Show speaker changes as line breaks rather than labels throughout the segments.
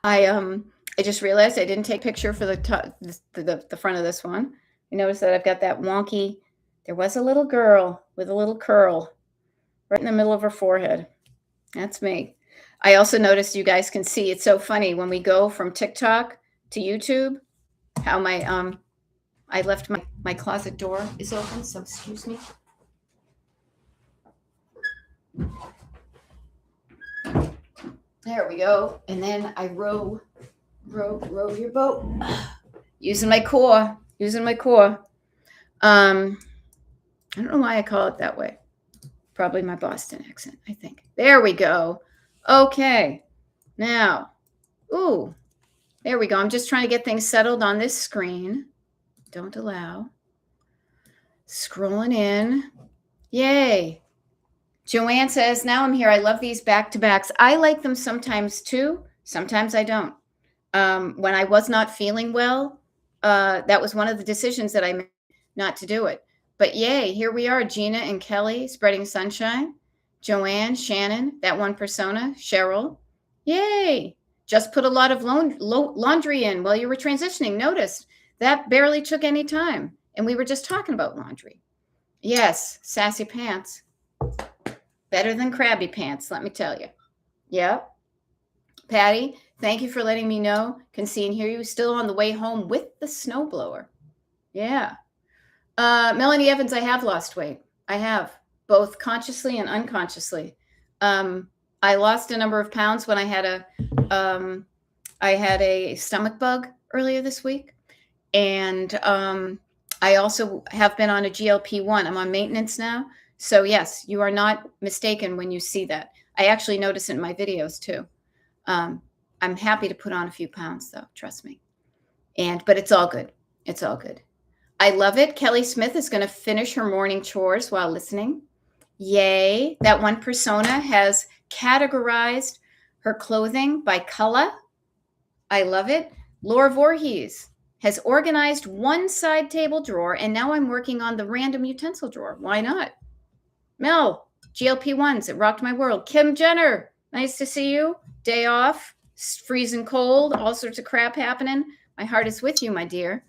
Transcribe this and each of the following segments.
I just realized I didn't take a picture for the front of this one. You notice that I've got that wonky. There was a little girl with a little curl right in the middle of her forehead. That's me. I also noticed you guys can see it's so funny when we go from TikTok to YouTube, how I left my closet door is open, so excuse me. There we go. And then I row your boat. Using my core. I don't know why I call it that way. Probably my Boston accent, I think. There we go. Okay. Now, ooh, there we go. I'm just trying to get things settled on this screen. Don't allow. Scrolling in. Yay. Joanne says, now I'm here. I love these back-to-backs. I like them sometimes too. Sometimes I don't. When I was not feeling well, that was one of the decisions that I made not to do it. But yay, here we are, Gina and Kelly spreading sunshine. Joanne, Shannon, that one persona, Cheryl. Yay. Just put a lot of laundry in while you were transitioning. Notice that barely took any time. And we were just talking about laundry. Yes, sassy pants. Better than crabby pants, let me tell you. Yep. Patty, thank you for letting me know. Can see and hear you. Still on the way home with the snowblower. Yeah. Melanie Evans, I have lost weight. I have, both consciously and unconsciously. I lost a number of pounds when I had a stomach bug earlier this week. And I also have been on a GLP-1. I'm on maintenance now. So yes, you are not mistaken when you see that. I actually notice it in my videos too. I'm happy to put on a few pounds though, trust me. But it's all good. It's all good. I love it. Kelly Smith is going to finish her morning chores while listening. Yay. That one persona has categorized her clothing by color. I love it. Laura Voorhees has organized one side table drawer, and now I'm working on the random utensil drawer. Why not? Mel, GLP-1s, it rocked my world. Kim Jenner, nice to see you. Day off, freezing cold, all sorts of crap happening. My heart is with you, my dear.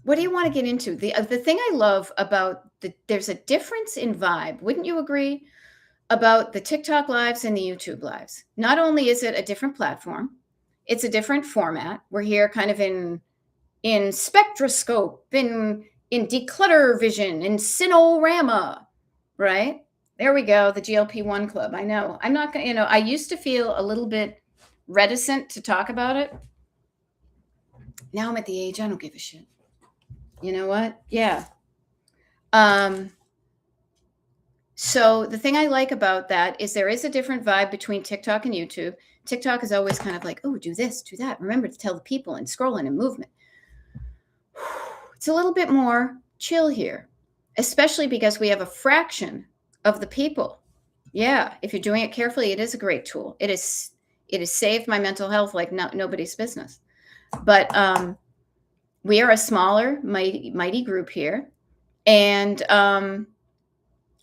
What do you want to get into? The thing I love about there's a difference in vibe. Wouldn't you agree about the TikTok lives and the YouTube lives? Not only is it a different platform, it's a different format. We're here kind of in spectroscope, in declutter vision, in cinorama, right? There we go. The GLP-1 club. I know. I'm not going to, I used to feel a little bit reticent to talk about it. Now I'm at the age, I don't give a shit. You know what? Yeah. So the thing I like about that is there is a different vibe between TikTok and YouTube. TikTok is always kind of like, oh, do this, do that. Remember to tell the people and scrolling and movement. It's a little bit more chill here, especially because we have a fraction of the people. Yeah. If you're doing it carefully, it is a great tool. It has saved my mental health like nobody's business. But we are a smaller, mighty group here. And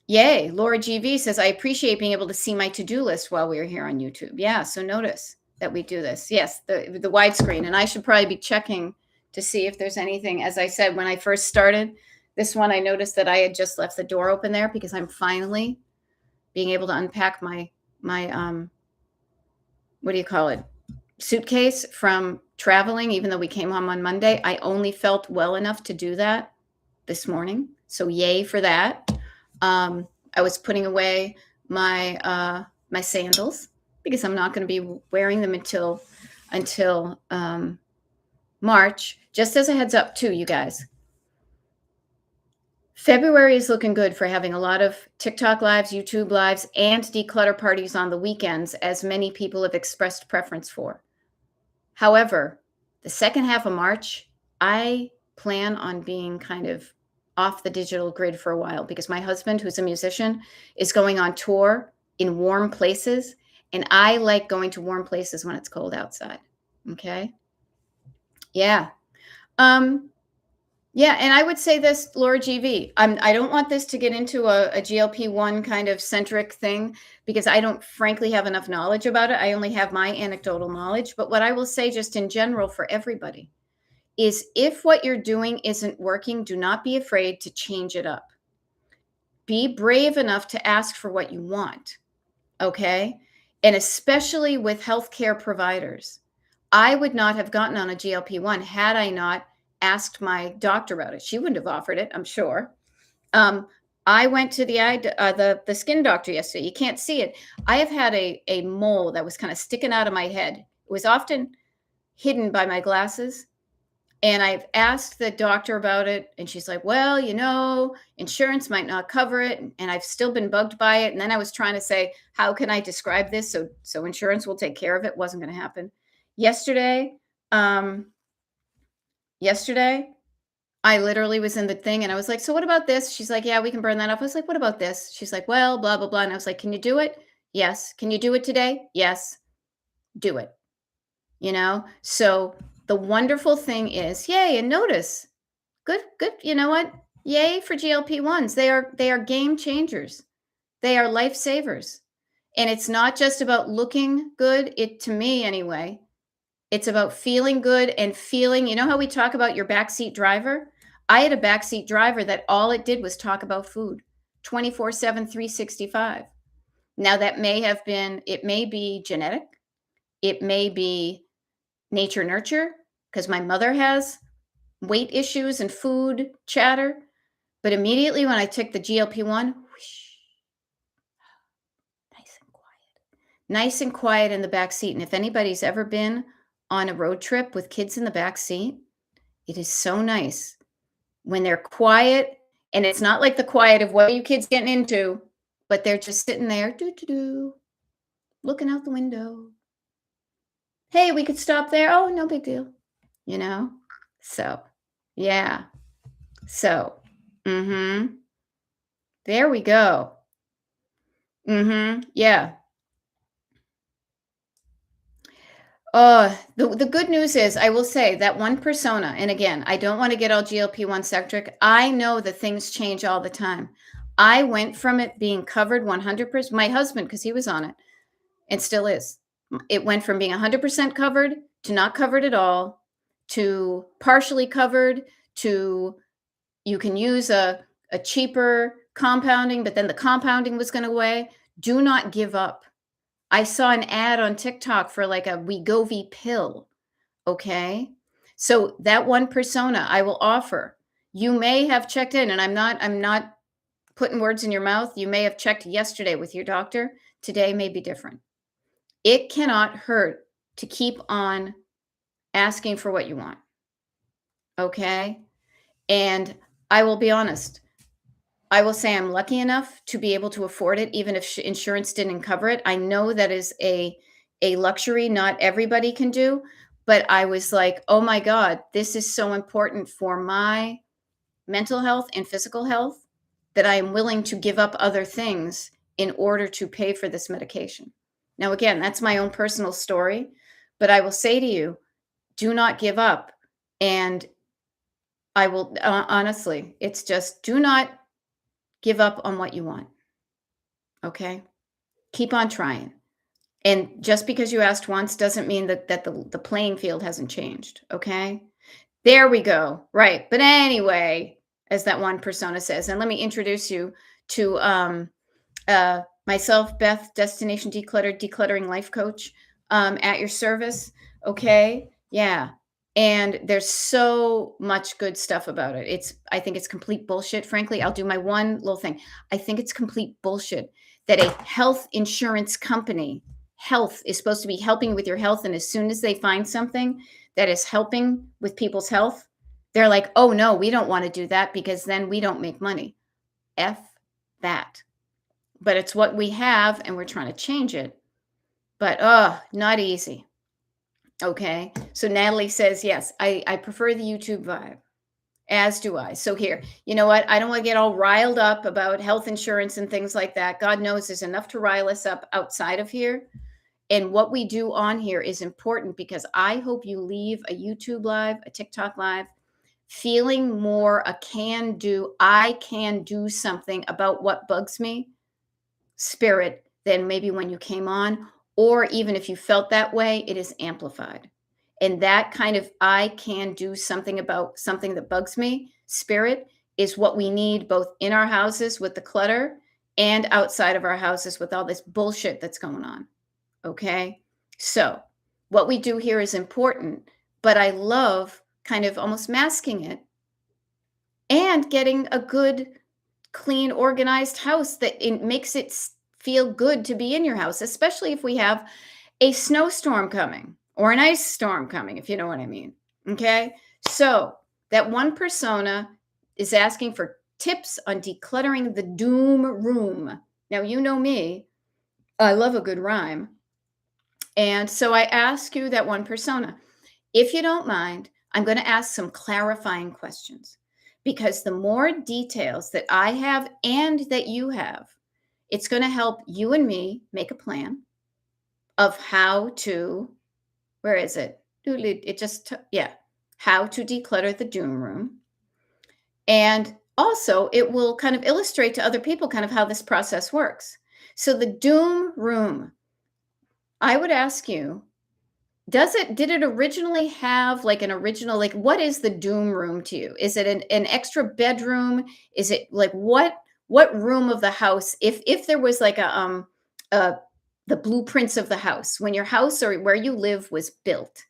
yay, Laura GV says, I appreciate being able to see my to-do list while we are here on YouTube. Yeah, so notice that we do this. Yes, the widescreen. And I should probably be checking to see if there's anything. As I said, when I first started this one, I noticed that I had just left the door open there because I'm finally being able to unpack my what do you call it? Suitcase from traveling, even though we came home on Monday. I only felt well enough to do that this morning. So yay for that. I was putting away my sandals because I'm not going to be wearing them until March. Just as a heads up too, you guys. February is looking good for having a lot of TikTok lives, YouTube lives, and declutter parties on the weekends, as many people have expressed preference for. However, the second half of March, I plan on being kind of off the digital grid for a while because my husband, who's a musician, is going on tour in warm places. And I like going to warm places when it's cold outside. Okay. Yeah. Yeah, and I would say this, Laura GV. I don't want this to get into a GLP-1 kind of centric thing because I don't frankly have enough knowledge about it. I only have my anecdotal knowledge. But what I will say just in general for everybody is if what you're doing isn't working, do not be afraid to change it up. Be brave enough to ask for what you want. Okay. And especially with healthcare providers, I would not have gotten on a GLP-1 had I not asked my doctor about it. She wouldn't have offered it, I'm sure. Um, I went to the skin doctor yesterday. You can't see it. I have had a mole that was kind of sticking out of my head. It was often hidden by my glasses. And I've asked the doctor about it, and she's like, well, insurance might not cover it. And I've still been bugged by it. And then I was trying to say, how can I describe this so insurance will take care of it? Wasn't going to happen. Yesterday, um, yesterday, I literally was in the thing and I was like, so what about this? She's like, yeah, we can burn that off. I was like, what about this? She's like, well, blah, blah, blah. And I was like, can you do it? Yes. Can you do it today? Yes. Do it. So the wonderful thing is, yay, and notice, good. You know what? Yay for GLP-1s. They are game changers. They are lifesavers. And it's not just about looking good, to me anyway. It's about feeling good and feeling, how we talk about your backseat driver? I had a backseat driver that all it did was talk about food 24/7, 365. Now that it may be genetic, it may be nature nurture, because my mother has weight issues and food chatter. But immediately when I took the GLP-1, whoosh, nice and quiet in the back seat. And if anybody's ever been on a road trip with kids in the back seat, it is so nice when they're quiet. And it's not like the quiet of what are you kids getting into, but they're just sitting there, looking out the window. Hey, we could stop there. Oh, no big deal. So, yeah. So, there we go. Yeah. The good news is, I will say that one persona, and again, I don't want to get all GLP-1 centric. I know that things change all the time. I went from it being covered 100%, my husband, because he was on it and still is. It went from being 100% covered to not covered at all, to partially covered, to you can use a cheaper compounding, but then the compounding was going away. Do not give up. I saw an ad on TikTok for like a Wegovy pill. Okay. So that one persona I will offer. You may have checked in, and I'm not putting words in your mouth. You may have checked yesterday with your doctor. Today may be different. It cannot hurt to keep on asking for what you want. Okay. And I will be honest. I will say I'm lucky enough to be able to afford it, even if insurance didn't cover it. I know that is a luxury not everybody can do, but I was like, oh my God, this is so important for my mental health and physical health that I am willing to give up other things in order to pay for this medication. Now, again, that's my own personal story, but I will say to you, do not give up. And I will honestly, it's just do not give up on what you want. Okay? Keep on trying. And just because you asked once doesn't mean that the playing field hasn't changed. Okay? There we go. Right. But anyway, as that one persona says, and let me introduce you to myself, Beth, Destination Decluttered, Decluttering Life Coach, at your service. Okay? Yeah. And there's so much good stuff about it. I think it's complete bullshit. Frankly, I'll do my one little thing. I think it's complete bullshit that a health insurance company, health is supposed to be helping with your health. And as soon as they find something that is helping with people's health, they're like, oh no, we don't want to do that because then we don't make money. F that. But it's what we have and we're trying to change it. But not easy. Okay. So Natalie says, yes, I prefer the YouTube vibe, as do I. So here, you know what? I don't want to get all riled up about health insurance and things like that. God knows there's enough to rile us up outside of here. And what we do on here is important because I hope you leave a YouTube live, a TikTok live, feeling more a can do, I can do something about what bugs me spirit than maybe when you came on, or even if you felt that way, it is amplified. And that kind of I can do something about something that bugs me spirit is what we need both in our houses with the clutter and outside of our houses with all this bullshit that's going on. Okay. So what we do here is important, but I love kind of almost masking it and getting a good, clean, organized house that it makes it feel good to be in your house, especially if we have a snowstorm coming or an ice storm coming, if you know what I mean. Okay. So that one persona is asking for tips on decluttering the doom room. Now, you know me, I love a good rhyme. And so I ask you, that one persona, if you don't mind, I'm going to ask some clarifying questions because the more details that I have and that you have, it's going to help you and me make a plan of how to, where is it? It just, yeah, how to declutter the doom room. And also, it will kind of illustrate to other people kind of how this process works. So the doom room, I would ask you, did it originally have like an original, like what is the doom room to you? Is it an extra bedroom? Is it like what room of the house, if there was like uh the blueprints of the house when your house or where you live was built,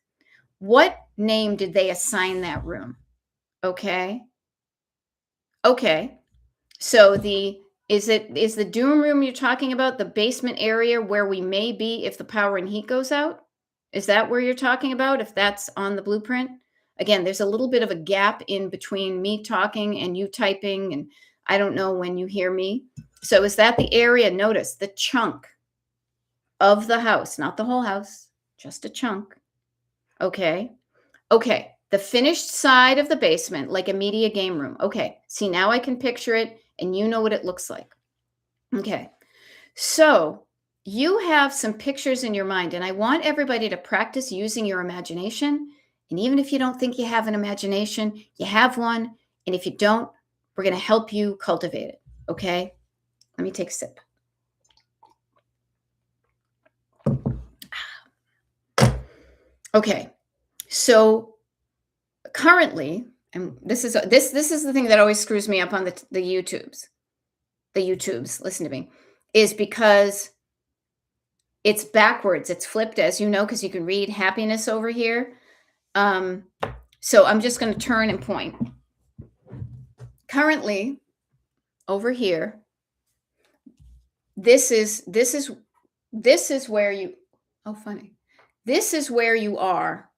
what name did they assign that room? Okay. Okay. So is the doom room you're talking about the basement area where we may be if the power and heat goes out? Is that where you're talking about? If that's on the blueprint? Again, there's a little bit of a gap in between me talking and you typing, and I don't know when you hear me. So is that the area? Notice the chunk of the house, not the whole house, just a chunk. Okay. Okay. The finished side of the basement, like a media game room. Okay. See, now I can picture it and you know what it looks like. Okay. So you have some pictures in your mind, and I want everybody to practice using your imagination. And even if you don't think you have an imagination, you have one. And if you don't, we're going to help you cultivate it. Okay. Let me take a sip. Okay. So currently, and this is the thing that always screws me up on the YouTubes. The YouTubes, listen to me, is because it's backwards. It's flipped, as you know, because you can read happiness over here. So I'm just going to turn and point. Currently, over here, this is where you. Oh, funny. This is where you are.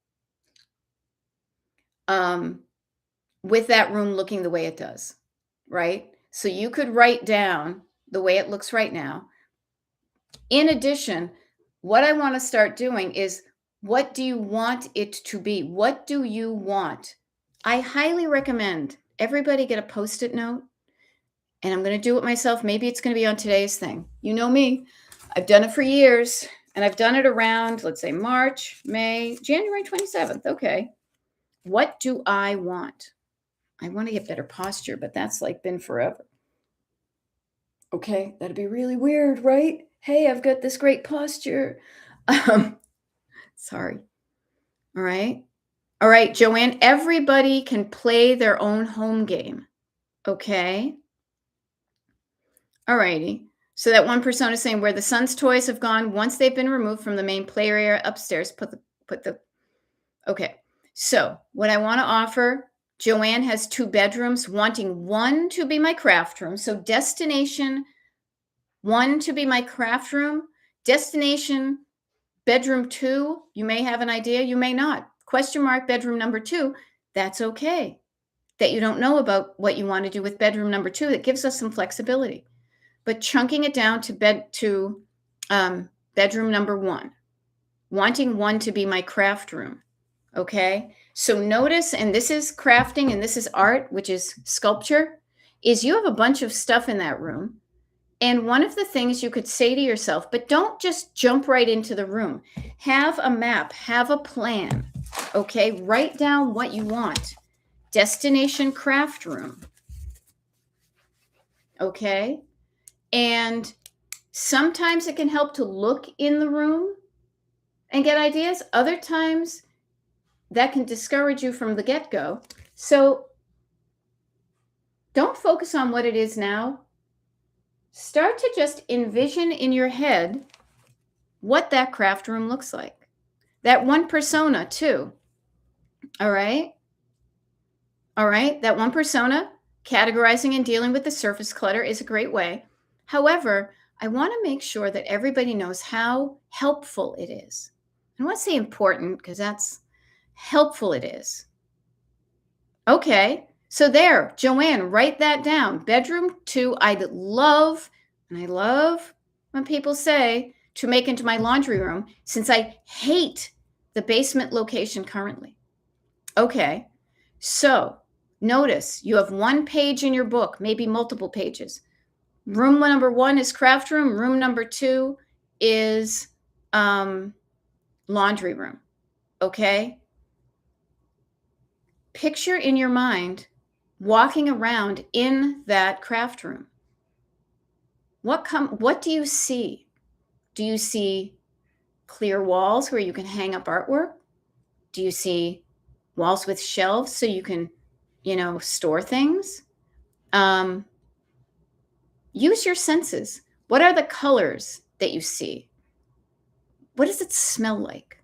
With that room looking the way it does, right? So you could write down the way it looks right now. In addition, what I want to start doing is, what do you want it to be? What do you want? I highly recommend everybody get a Post-it note, and I'm going to do it myself. Maybe it's going to be on today's thing. You know me. I've done it for years, and I've done it around, let's say, March, May, January 27th. Okay. What do I want? I want to get better posture, but that's like been forever. Okay, that'd be really weird, right? Hey, I've got this great posture. Sorry. All right. All right, Joanne, everybody can play their own home game. Okay. All righty. So that one persona is saying where the son's toys have gone once they've been removed from the main play area upstairs, okay. So what I want to offer, Joanne has 2 bedrooms, wanting one to be my craft room. So destination 1 to be my craft room. Destination bedroom 2, you may have an idea, you may not. Question mark bedroom number 2, that's okay. That you don't know about what you want to do with bedroom number 2, that gives us some flexibility. But chunking it down to bedroom number 1, wanting 1 to be my craft room. Okay, so notice, and this is crafting and this is art, which is sculpture, is you have a bunch of stuff in that room. And one of the things you could say to yourself, but don't just jump right into the room. Have a map, have a plan, okay? Write down what you want. destination craft room. Okay? And sometimes it can help to look in the room and get ideas. Other times that can discourage you from the get-go. So don't focus on what it is now. Start to just envision in your head what that craft room looks like. That one persona too. All right? All right? That one persona, categorizing and dealing with the surface clutter is a great way. However, I want to make sure that everybody knows how helpful it is. I don't want to say important because that's helpful it is. Okay, so there, Joanne, write that down. Bedroom 2, I love when people say to make into my laundry room, since I hate the basement location currently. Okay, so notice you have one page in your book, maybe multiple pages. Room number 1 is craft room. Room number 2 is laundry room. Okay? Picture in your mind walking around in that craft room. What do you see? Do you see clear walls where you can hang up artwork? Do you see walls with shelves so you can, store things? Use your senses. What are the colors that you see? What does it smell like?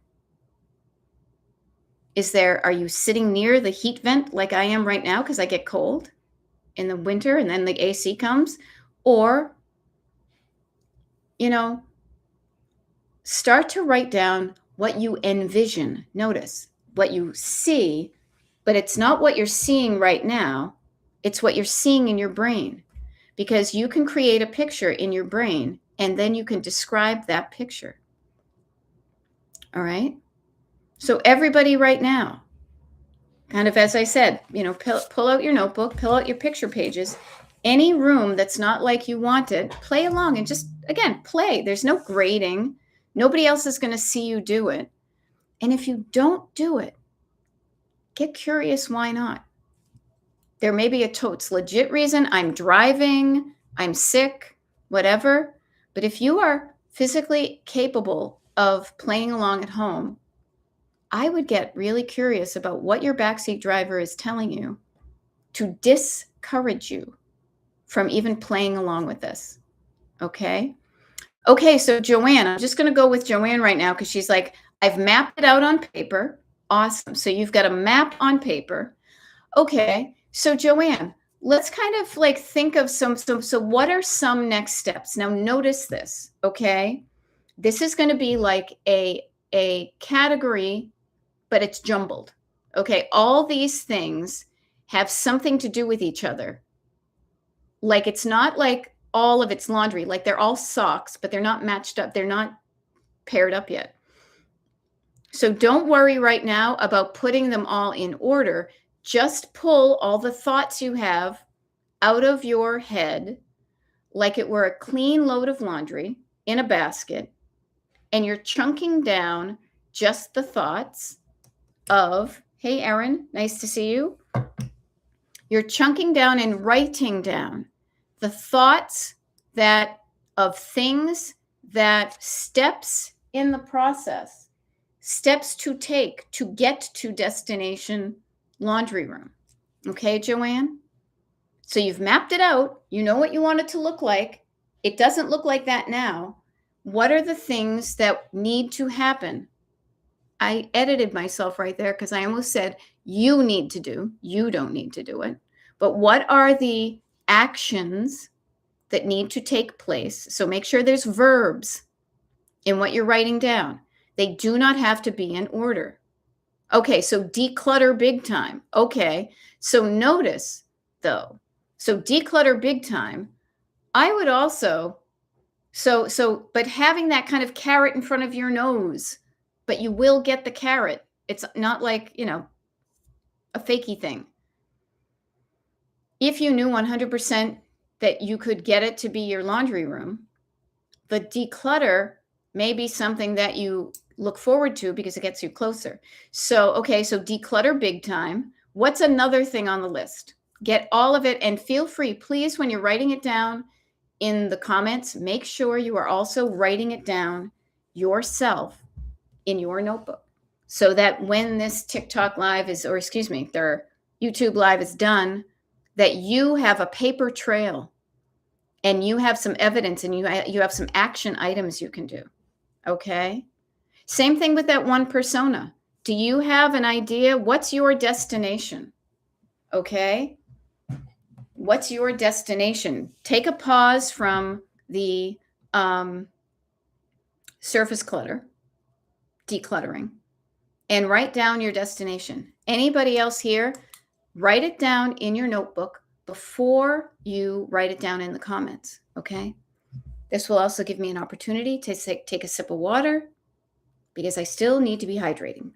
Are you sitting near the heat vent like I am right now because I get cold in the winter and then the AC comes? Or, start to write down what you envision. Notice what you see, but it's not what you're seeing right now. It's what you're seeing in your brain, because you can create a picture in your brain and then you can describe that picture. All right? So everybody right now, kind of as I said, pull out your notebook, pull out your picture pages. Any room that's not like you want it, play along and just, again, play. There's no grading. Nobody else is going to see you do it. And if you don't do it, get curious, why not? There may be a totes legit reason. I'm driving, I'm sick, whatever. But if you are physically capable of playing along at home, I would get really curious about what your backseat driver is telling you to discourage you from even playing along with this. Okay? Okay, so Joanne, I'm just going to go with Joanne right now because she's like, I've mapped it out on paper. Awesome. So you've got a map on paper. Okay, so Joanne, let's kind of like think of so what are some next steps? Now notice this, okay? This is going to be like a category, but it's jumbled. Okay, all these things have something to do with each other. Like it's not like all of it's laundry, like they're all socks, but they're not matched up. They're not paired up yet. So don't worry right now about putting them all in order. Just pull all the thoughts you have out of your head like it were a clean load of laundry in a basket, and you're chunking down just the thoughts of, hey, Erin, nice to see you. You're chunking down and writing down the thoughts of things, that steps in the process, steps to take to get to destination laundry room. Okay, Joanne? So you've mapped it out. You know what you want it to look like. It doesn't look like that now. What are the things that need to happen? I edited myself right there because I almost said you need to do. You don't need to do it. But what are the actions that need to take place? So make sure there's verbs in what you're writing down. They do not have to be in order. Okay, so declutter big time. Okay, so notice though. So declutter big time. I would also, but having that kind of carrot in front of your nose, but you will get the carrot. It's not like, a fakey thing. If you knew 100% that you could get it to be your laundry room, the declutter may be something that you look forward to because it gets you closer. So, okay, so declutter big time. What's another thing on the list? Get all of it and feel free, please, when you're writing it down in the comments, make sure you are also writing it down yourself in your notebook so that when this TikTok live is, or excuse me, their YouTube live is done, that you have a paper trail and you have some evidence and you have some action items you can do. Okay. Same thing with that one persona. Do you have an idea? What's your destination? Okay. What's your destination? Take a pause from the surface clutter, decluttering, and write down your destination. Anybody else here? Write it down in your notebook before you write it down in the comments. Okay. This will also give me an opportunity to take a sip of water because I still need to be hydrating,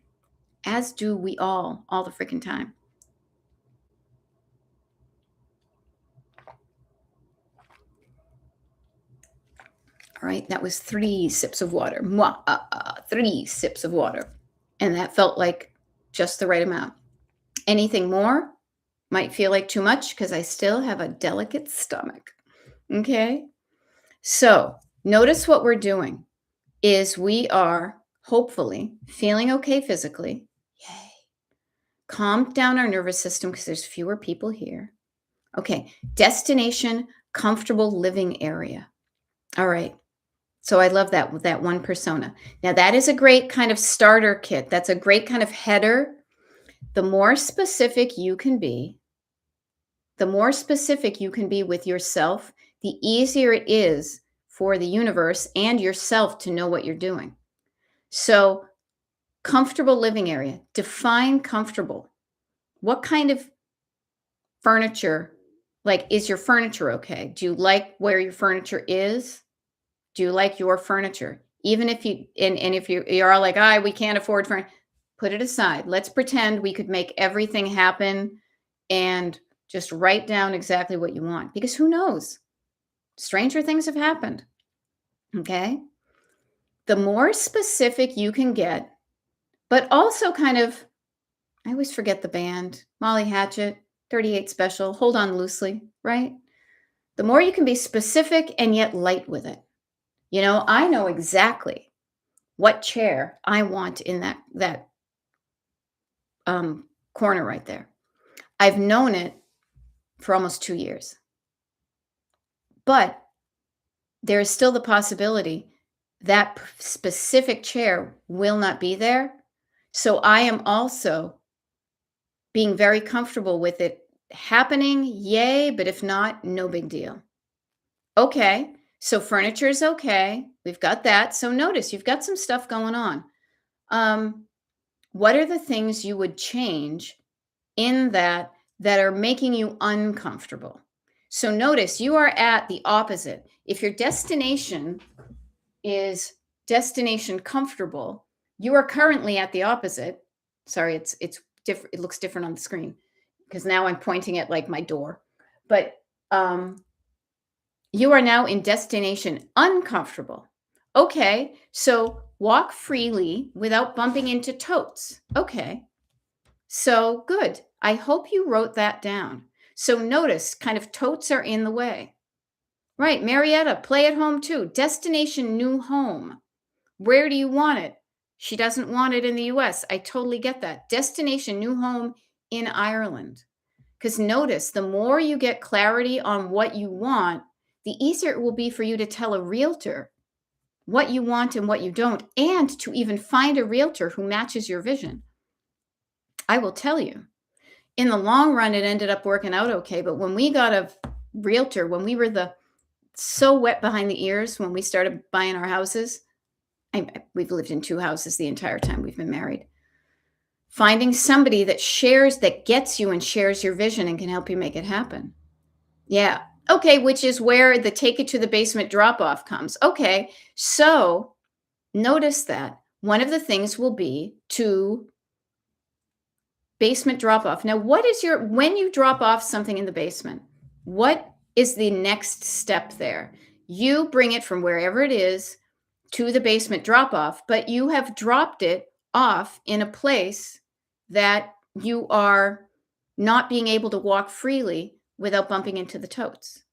as do we all the freaking time. All right, that was 3 sips of water. 3 sips of water. And that felt like just the right amount. Anything more might feel like too much because I still have a delicate stomach. Okay? So notice what we're doing is we are hopefully feeling okay physically. Yay. Calm down our nervous system because there's fewer people here. Okay, destination, comfortable living area. All right. So I love that with that one persona. Now that is a great kind of starter kit. That's a great kind of header. The more specific you can be, with yourself, the easier it is for the universe and yourself to know what you're doing. So comfortable living area, define comfortable. What kind of furniture, like, is your furniture okay? Do you like where your furniture is? Do you like your furniture? Even if you, and if you're all like, we can't afford furniture, put it aside. Let's pretend we could make everything happen and just write down exactly what you want, because who knows? Stranger things have happened. Okay. The more specific you can get, but also kind of, I always forget the band, Molly Hatchet, 38 Special, Hold On Loosely, right? The more you can be specific and yet light with it. You know, I know exactly what chair I want in that corner right there. I've known it for almost 2 years. But there is still the possibility that specific chair will not be there. So I am also being very comfortable with it happening. Yay. But if not, no big deal. Okay. So furniture is okay. We've got that. So notice you've got some stuff going on. What are the things you would change in that are making you uncomfortable? So notice you are at the opposite. If your destination is destination comfortable, you are currently at the opposite. Sorry, it's different. It looks different on the screen because now I'm pointing at like my door. But you are now in destination uncomfortable. Okay, so walk freely without bumping into totes. Okay, so good. I hope you wrote that down. So notice kind of totes are in the way. Right, Marietta, play at home too. Destination new home. Where do you want it? She doesn't want it in the US. I totally get that. Destination new home in Ireland. Because notice, the more you get clarity on what you want, the easier it will be for you to tell a realtor what you want and what you don't, and to even find a realtor who matches your vision. I will tell you, in the long run, it ended up working out okay. But when we got a realtor, when we were so wet behind the ears, when we started buying our houses, we've lived in 2 houses the entire time we've been married. Finding somebody that gets you and shares your vision and can help you make it happen. Yeah. Okay, which is where the take it to the basement drop-off comes. Okay, so notice that one of the things will be to basement drop-off. Now, when you drop off something in the basement, what is the next step there? You bring it from wherever it is to the basement drop-off, but you have dropped it off in a place that you are not being able to walk freely without bumping into the totes.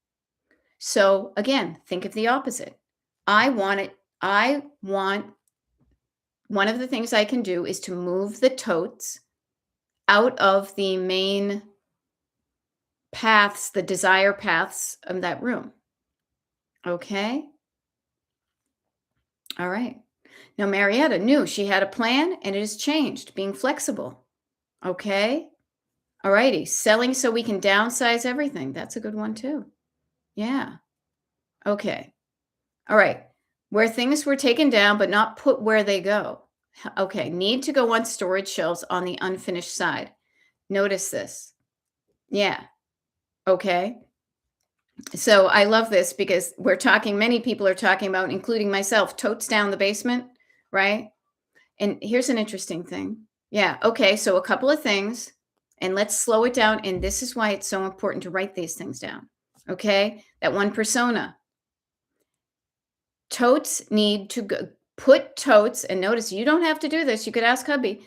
So again, think of the opposite. I want it. I want one of the things I can do is to move the totes out of the main paths, the desire paths of that room. Okay. All right. Now, Marietta knew she had a plan and it has changed, being flexible. Okay. All righty. Selling so we can downsize everything. That's a good one, too. Yeah. Okay. All right. Where things were taken down, but not put where they go. Okay. Need to go on storage shelves on the unfinished side. Notice this. Yeah. Okay. So I love this because many people are talking about, including myself, totes down the basement, right? And here's an interesting thing. Yeah. Okay. So a couple of things, and let's slow it down. And this is why it's so important to write these things down. Okay. That one persona. Totes need to go, put totes, and notice you don't have to do this. You could ask hubby.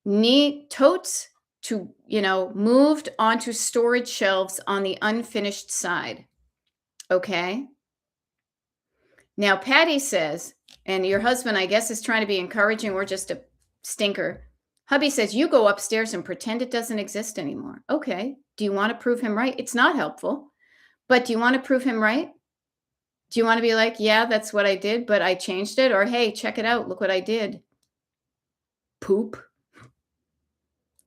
Need totes to, moved onto storage shelves on the unfinished side. Okay. Now, Patty says, and your husband, I guess, is trying to be encouraging or just a stinker. Hubby says, you go upstairs and pretend it doesn't exist anymore. Okay. Do you want to prove him right? It's not helpful, but do you want to prove him right? Do you want to be like, yeah, that's what I did, but I changed it? Or, hey, check it out. Look what I did. Poop.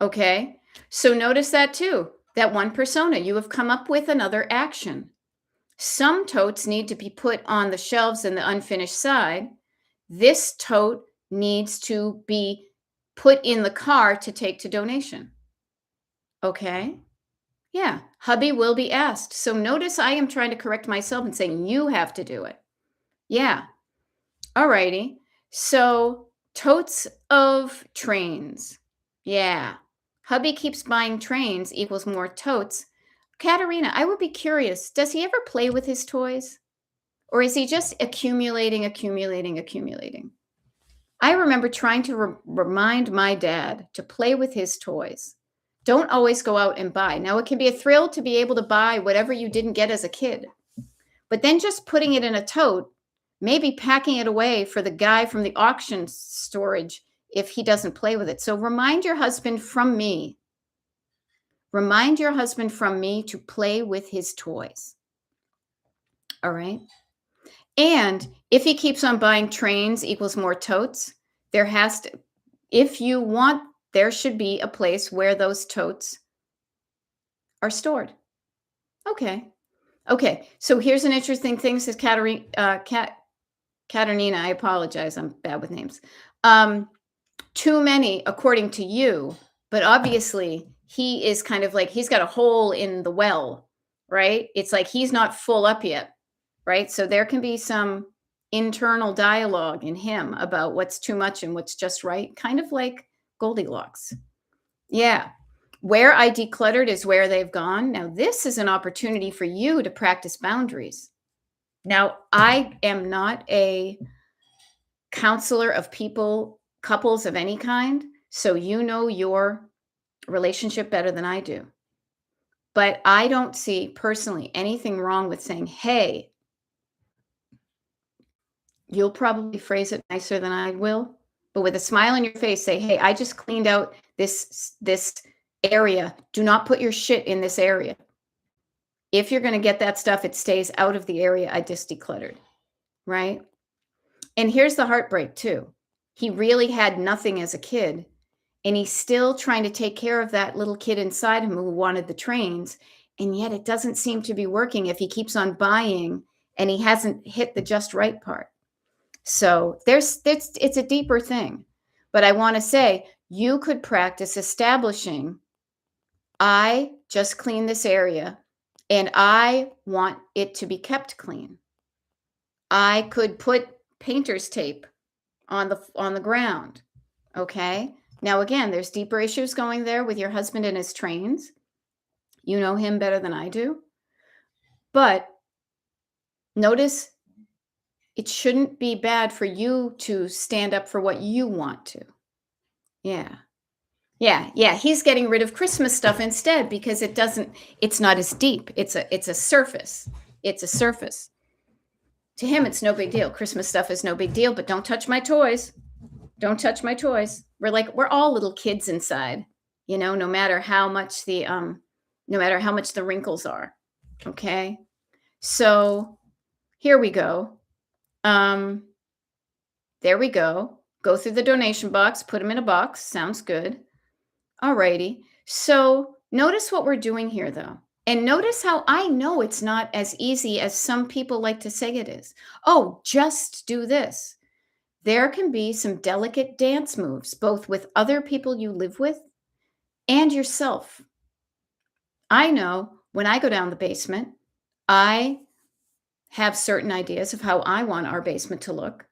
Okay. So notice that too. That one persona, you have come up with another action. Some totes need to be put on the shelves in the unfinished side. This tote needs to be put in the car to take to donation. Okay. Yeah. Hubby will be asked. So notice I am trying to correct myself and saying you have to do it. Yeah. All righty. So totes of trains. Yeah. Hubby keeps buying trains equals more totes. Katerina, I would be curious. Does he ever play with his toys? Or is he just accumulating? I remember trying to remind my dad to play with his toys. Don't always go out and buy. Now, it can be a thrill to be able to buy whatever you didn't get as a kid. But then just putting it in a tote, maybe packing it away for the guy from the auction storage if he doesn't play with it. So remind your husband from me. Remind your husband from me to play with his toys. All right. And if he keeps on buying trains equals more totes, if you want, there should be a place where those totes are stored. Okay. Okay. So here's an interesting thing, says Katerina, I apologize. I'm bad with names. Too many, according to you, but obviously he is kind of like, he's got a hole in the well, right? It's like he's not full up yet, right? So there can be some internal dialogue in him about what's too much and what's just right, kind of like Goldilocks. Yeah. Where I decluttered is where they've gone. Now, this is an opportunity for you to practice boundaries. Now, I am not a counselor of couples of any kind, so you know your relationship better than I do. But I don't see personally anything wrong with saying, hey, you'll probably phrase it nicer than I will, but with a smile on your face, say, hey, I just cleaned out this area. Do not put your shit in this area. If you're going to get that stuff, it stays out of the area I just decluttered, right? And here's the heartbreak too. He really had nothing as a kid, and he's still trying to take care of that little kid inside him who wanted the trains, and yet it doesn't seem to be working if he keeps on buying and he hasn't hit the just right part. So it's a deeper thing. But I want to say you could practice establishing, I just cleaned this area and I want it to be kept clean. I could put painter's tape on the ground. Okay. Now, again, there's deeper issues going there with your husband and his trains. You know him better than I do. But notice it shouldn't be bad for you to stand up for what you want to. Yeah. Yeah. He's getting rid of Christmas stuff instead because it's not as deep. It's a surface. It's a surface. To him, it's no big deal. Christmas stuff is no big deal, but don't touch my toys. Don't touch my toys. We're all little kids inside, no matter how much the wrinkles are. Okay. So here we go. There we go. Go through the donation box, put them in a box. Sounds good. All righty. So notice what we're doing here, though. And notice how I know it's not as easy as some people like to say it is. Oh, just do this. There can be some delicate dance moves, both with other people you live with and yourself. I know when I go down the basement, I have certain ideas of how I want our basement to look.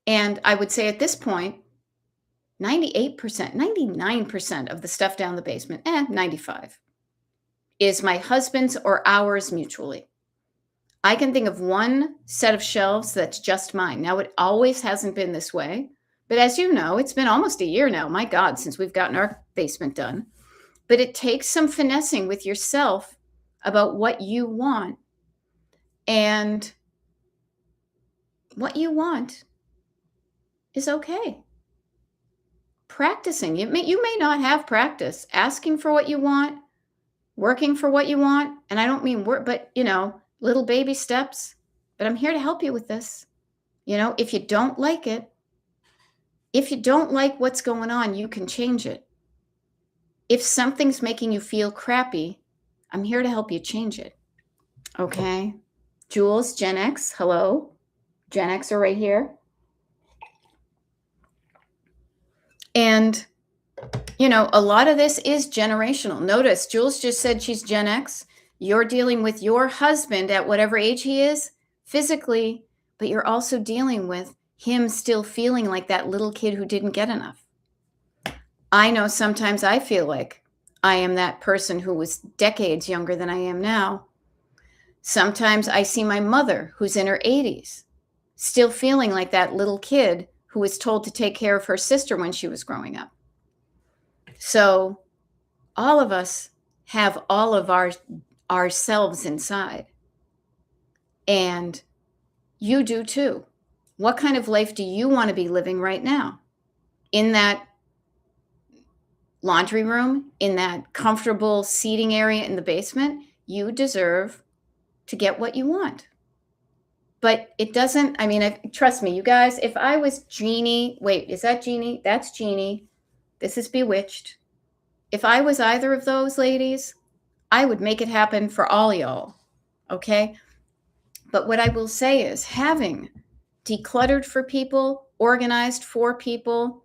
And I would say at this point, 98%, 99% of the stuff down the basement, 95, is my husband's or ours mutually. I can think of one set of shelves that's just mine. Now, it always hasn't been this way, but as you know, it's been almost a year now, my God, since we've gotten our basement done. But it takes some finessing with yourself about what you want. And what you want is okay. Practicing. You may not have practice. Asking for what you want, working for what you want. And I don't mean work, but, little baby steps. But I'm here to help you with this. If you don't like it, if you don't like what's going on, you can change it. If something's making you feel crappy, I'm here to help you change it. Okay. Jules, Gen X, hello. Gen X are right here. And, a lot of this is generational. Notice Jules just said she's Gen X. You're dealing with your husband at whatever age he is physically, but you're also dealing with him still feeling like that little kid who didn't get enough. I know sometimes I feel like I am that person who was decades younger than I am now. Sometimes I see my mother, who's in her 80s, still feeling like that little kid who was told to take care of her sister when she was growing up. So all of us have all of ourselves inside. And you do too. What kind of life do you want to be living right now? In that laundry room, in that comfortable seating area in the basement, you deserve to get what you want. But it doesn't, trust me, you guys, if I was Jeannie, wait, is that Jeannie? That's Jeannie. This is Bewitched. If I was either of those ladies, I would make it happen for all y'all, okay? But what I will say is having decluttered for people, organized for people,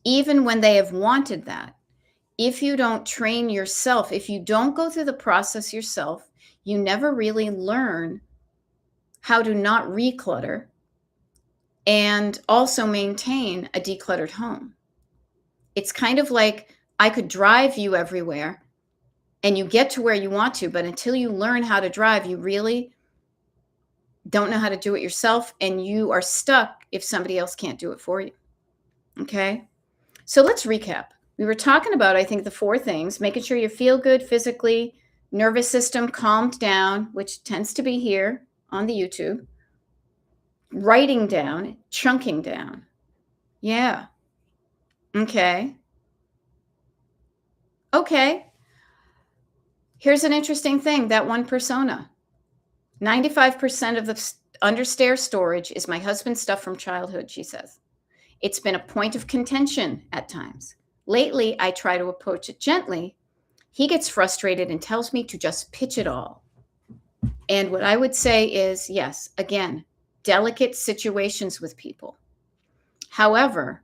even when they have wanted that, if you don't train yourself, if you don't go through the process yourself, you never really learn how to not reclutter and also maintain a decluttered home. It's kind of like I could drive you everywhere and you get to where you want to, but until you learn how to drive, you really don't know how to do it yourself, and you are stuck if somebody else can't do it for you. Okay? So let's recap. We were talking about, I think, the 4 things: making sure you feel good physically, nervous system calmed down, which tends to be here on the YouTube, writing down, chunking down. Yeah. Okay. Here's an interesting thing, that one persona. 95% of the understair storage is my husband's stuff from childhood, she says. It's been a point of contention at times. Lately, I try to approach it gently. He gets frustrated and tells me to just pitch it all. And what I would say is, yes, again, delicate situations with people. However,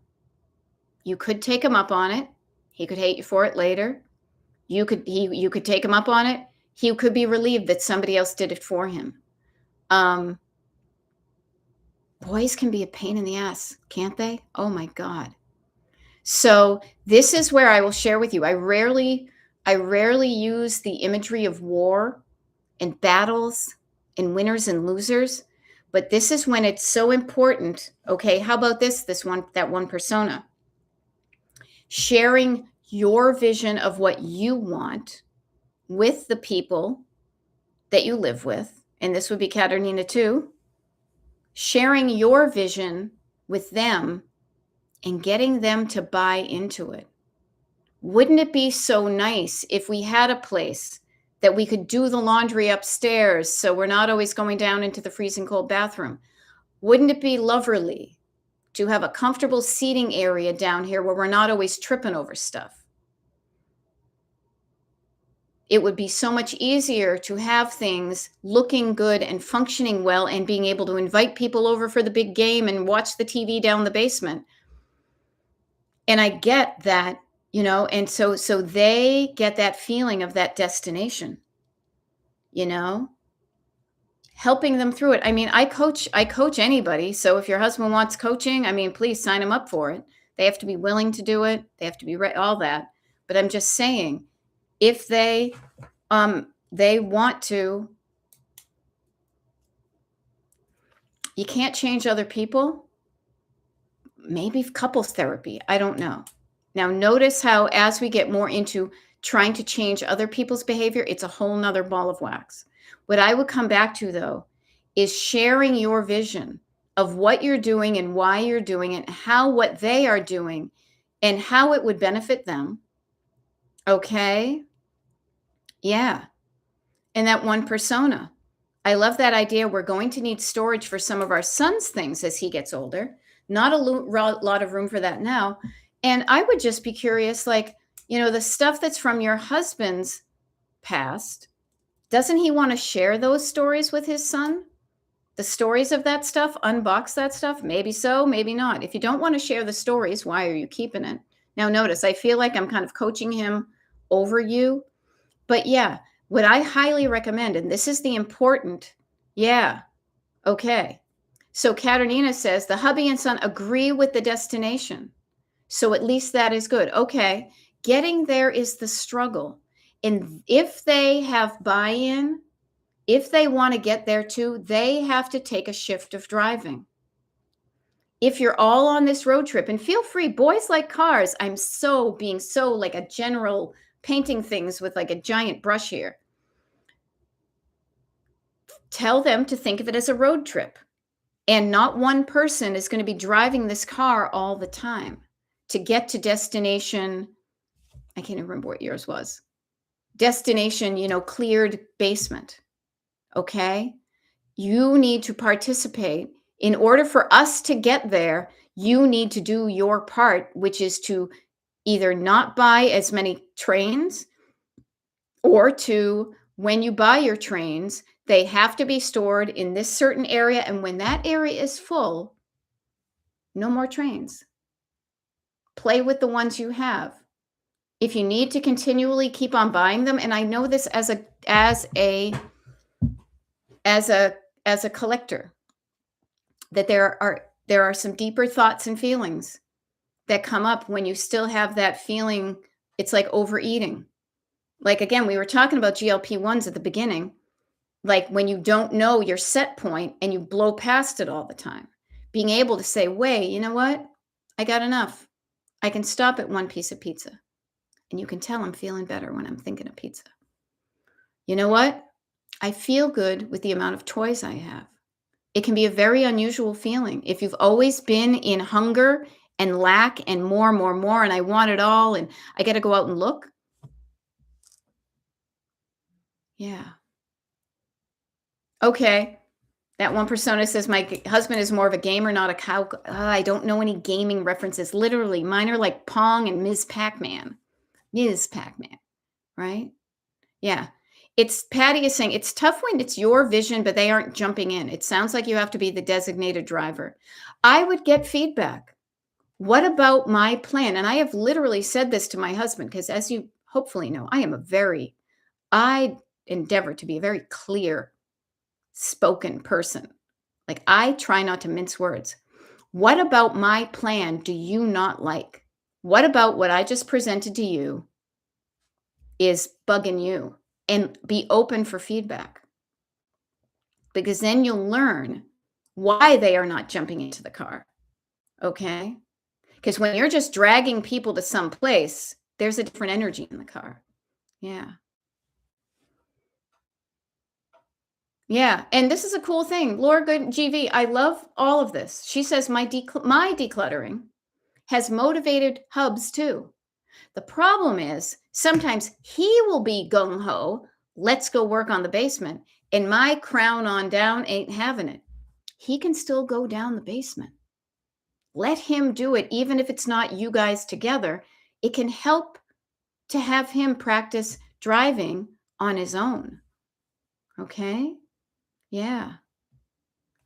you could take him up on it. He could hate you for it later. You could take him up on it. He could be relieved that somebody else did it for him. Boys can be a pain in the ass, can't they? Oh my God. So this is where I will share with you. I rarely use the imagery of war and battles and winners and losers, but this is when it's so important. Okay, how about that one persona? Sharing your vision of what you want with the people that you live with, and this would be Katerina too, sharing your vision with them and getting them to buy into it. Wouldn't it be so nice if we had a place that we could do the laundry upstairs so we're not always going down into the freezing cold bathroom? Wouldn't it be lovely to have a comfortable seating area down here where we're not always tripping over stuff? It would be so much easier to have things looking good and functioning well and being able to invite people over for the big game and watch the TV down the basement. And I get that, and so they get that feeling of that destination, helping them through it. I mean, I coach anybody. So if your husband wants coaching, I mean, please sign him up for it. They have to be willing to do it. They have to be right, all that. But I'm just saying, if they want to, you can't change other people. Maybe couples therapy. I don't know. Now, notice how as we get more into trying to change other people's behavior, it's a whole nother ball of wax. What I would come back to, though, is sharing your vision of what you're doing and why you're doing it, how what they are doing and how it would benefit them. Okay? Yeah. And that one persona. I love that idea. We're going to need storage for some of our son's things as he gets older. Not a lot of room for that now. And I would just be curious, like, the stuff that's from your husband's past, doesn't he want to share those stories with his son? The stories of that stuff, unbox that stuff? Maybe so, maybe not. If you don't want to share the stories, why are you keeping it? Now, notice, I feel like I'm kind of coaching him over you. But yeah, what I highly recommend, and this is the important, okay. So Katerina says, the hubby and son agree with the destination. So at least that is good. Okay, getting there is the struggle. And if they have buy-in, if they want to get there too, they have to take a shift of driving. If you're all on this road trip, and feel free, boys like cars, I'm being so like a general painting things with like a giant brush here. Tell them to think of it as a road trip. And not one person is going to be driving this car all the time to get to destination. I can't even remember what yours was. Destination, cleared basement. Okay? You need to participate. In order for us to get there, you need to do your part, which is to either not buy as many trains, or to, when you buy your trains, they have to be stored in this certain area. And when that area is full, no more trains. Play with the ones you have. If you need to continually keep on buying them, and I know this as a collector, that there are some deeper thoughts and feelings that come up when you still have that feeling. It's like overeating. Like, again, we were talking about GLP-1s at the beginning. Like when you don't know your set point and you blow past it all the time, being able to say, wait, you know what? I got enough. I can stop at one piece of pizza. And you can tell I'm feeling better when I'm thinking of pizza. You know what? I feel good with the amount of toys I have. It can be a very unusual feeling. If you've always been in hunger and lack and more, and I want it all, and I got to go out and look. Yeah. Okay. That one persona says, my husband is more of a gamer, not a cow. I don't know any gaming references. Literally, mine are like Pong and Ms. Pac-Man. Ms. Pac-Man, right? Yeah. Patty is saying, it's tough when it's your vision, but they aren't jumping in. It sounds like you have to be the designated driver. I would get feedback. What about my plan? And I have literally said this to my husband, because as you hopefully know, I endeavor to be a very clear spoken person. Like, I try not to mince words. What about my plan do you not like? What about what I just presented to you is bugging you? And be open for feedback, because then you'll learn why they are not jumping into the car. Okay? Because when you're just dragging people to some place, There's a different energy in the car. Yeah. Yeah, and this is a cool thing. Laura Good GV, I love all of this. She says my decluttering has motivated Hubs too. The problem is sometimes he will be gung ho, let's go work on the basement, and my crown on down ain't having it. He can still go down the basement. Let him do it, even if it's not you guys together. It can help to have him practice driving on his own. Okay? Yeah.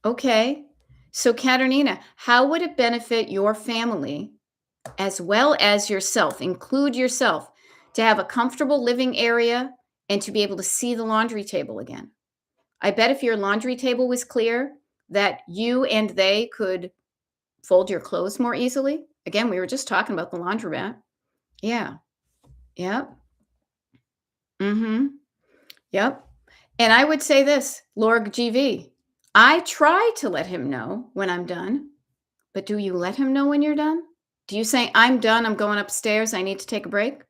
Okay. So, Katerina, how would it benefit your family as well as yourself, include yourself, to have a comfortable living area and to be able to see the laundry table again? I bet if your laundry table was clear, that you and they could fold your clothes more easily. Again, we were just talking about the laundromat. Yeah. Yep. Mm-hmm. Yep. And I would say this, Laura GV, I try to let him know when I'm done, but do you let him know when you're done? Do you say, I'm done, I'm going upstairs, I need to take a break?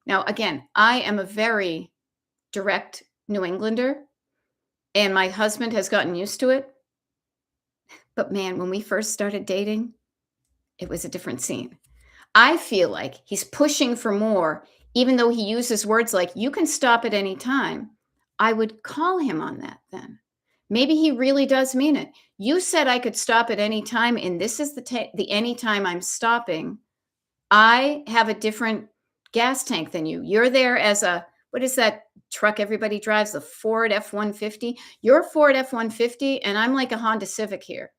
Now, again, I am a very direct New Englander, and my husband has gotten used to it. But man, when we first started dating, it was a different scene. I feel like he's pushing for more, even though he uses words like, you can stop at any time. I would call him on that then. Maybe he really does mean it. You said I could stop at any time, and this is the any time I'm stopping. I have a different gas tank than you. You're there as a, what is that truck everybody drives? The Ford F-150. You're a Ford F-150, and I'm like a Honda Civic here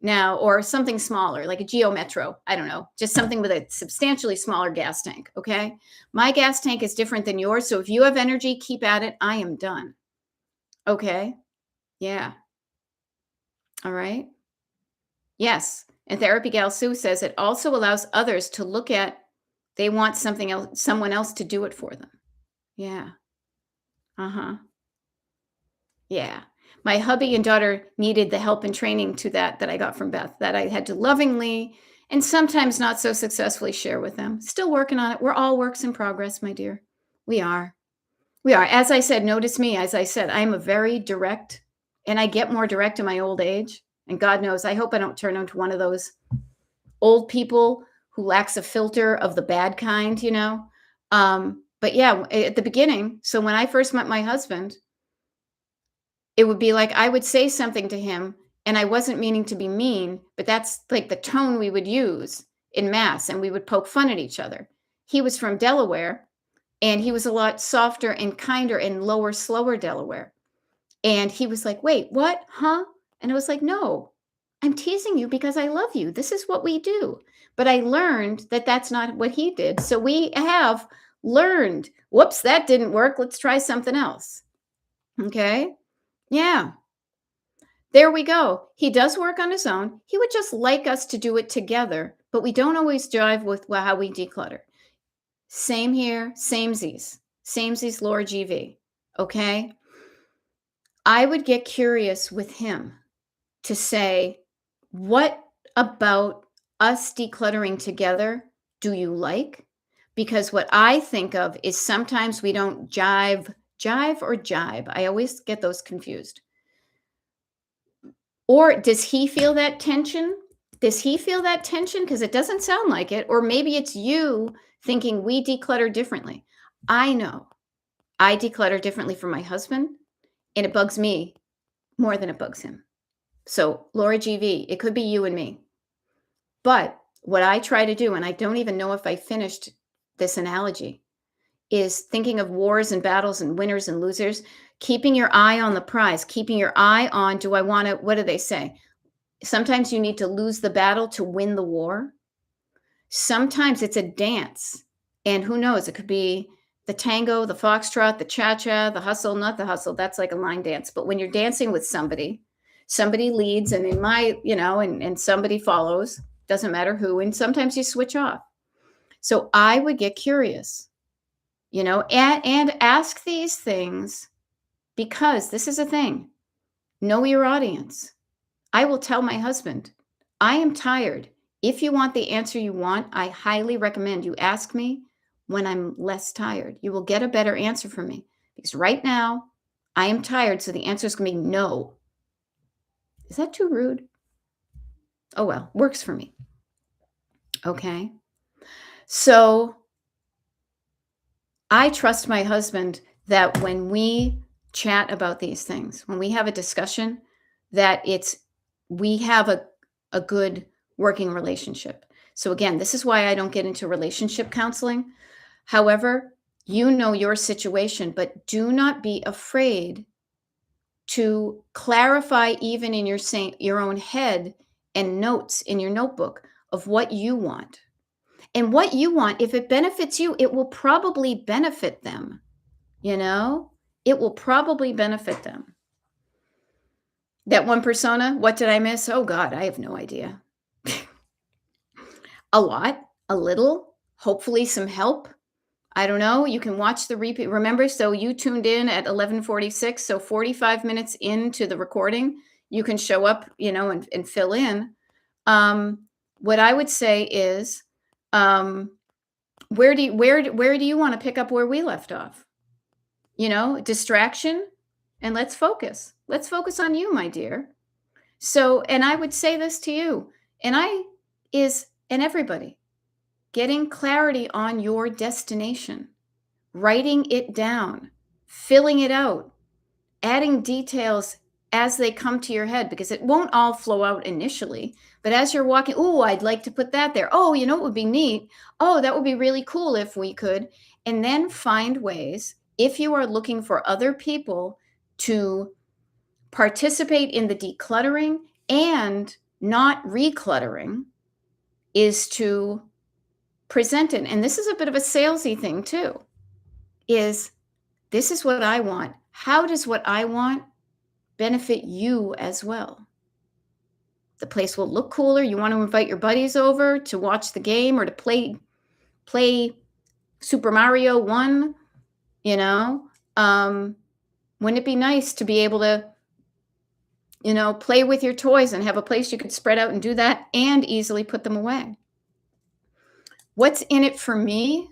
now, or something smaller, like a Geo Metro. I don't know, just something with a substantially smaller gas tank. Okay. My gas tank is different than yours. So if you have energy, keep at it. I am done. Okay. Yeah. All right. Yes. And Therapy Gal Sue says it also allows others to look at, they want something else, someone else to do it for them. Yeah. Uh-huh. Yeah. My hubby and daughter needed the help and training to that I got from Beth, that I had to lovingly and sometimes not so successfully share with them. Still working on it. We're all works in progress, my dear. We are. We are. As I said, notice me. As I said, I'm a very direct, and I get more direct in my old age. And God knows, I hope I don't turn into one of those old people who lacks a filter of the bad kind, you know? But yeah, at the beginning, so when I first met my husband, it would be like I would say something to him and I wasn't meaning to be mean, but that's like the tone we would use in mass, and we would poke fun at each other. He was from Delaware, and he was a lot softer and kinder and lower, slower Delaware. And he was like, wait, what? Huh? And I was like, no, I'm teasing you because I love you. This is what we do. But I learned that that's not what he did. So we have learned, whoops, that didn't work. Let's try something else. Okay. Yeah. There we go. He does work on his own. He would just like us to do it together, but we don't always jive with how we declutter. Same here, samesies, Laura GV. Okay. I would get curious with him to say, what about us decluttering together do you like? Because what I think of is sometimes we don't jive or jibe. I always get those confused. Or does he feel that tension? Does he feel that tension? Because it doesn't sound like it. Or maybe it's you thinking we declutter differently. I know I declutter differently from my husband, and it bugs me more than it bugs him. So, Laura GV, it could be you and me. But what I try to do, and I don't even know if I finished this analogy, is thinking of wars and battles and winners and losers, keeping your eye on the prize, keeping your eye on, do I want to, what do they say? Sometimes you need to lose the battle to win the war. Sometimes it's a dance. And who knows, it could be the tango, the foxtrot, the cha-cha, the hustle, not the hustle. That's like a line dance. But when you're dancing with somebody leads, and in my, and somebody follows, doesn't matter who. And sometimes you switch off. So I would get curious, and ask these things, because this is a thing. Know your audience. I will tell my husband, I am tired. If you want the answer you want, I highly recommend you ask me when I'm less tired. You will get a better answer from me because right now I am tired. So the answer is going to be no. Is that too rude? Oh, well, works for me. Okay. So I trust my husband that when we chat about these things, when we have a discussion, that we have a good working relationship. So again, this is why I don't get into relationship counseling. However, you know your situation, but do not be afraid to clarify even in your own head and notes in your notebook of what you want. And what you want, if it benefits you, it will probably benefit them. You know, it will probably benefit them. That one persona, what did I miss? Oh God, I have no idea. A lot, a little, hopefully some help. I don't know. You can watch the repeat. Remember, so you tuned in at 11:46, so 45 minutes into the recording, you can show up, and fill in. What I would say is, where do you want to pick up where we left off? Distraction, and let's focus. Let's focus on you, my dear. So, and I would say this to you, and everybody, getting clarity on your destination, writing it down, filling it out, adding details as they come to your head, because it won't all flow out initially. But as you're walking, oh, I'd like to put that there. Oh, it would be neat. Oh, that would be really cool if we could. And then find ways, if you are looking for other people to participate in the decluttering and not recluttering, is to present it. And this is a bit of a salesy thing too, this is what I want. How does what I want benefit you as well? The place will look cooler. You want to invite your buddies over to watch the game or to play Super Mario 1, wouldn't it be nice to be able to, play with your toys and have a place you could spread out and do that and easily put them away? What's in it for me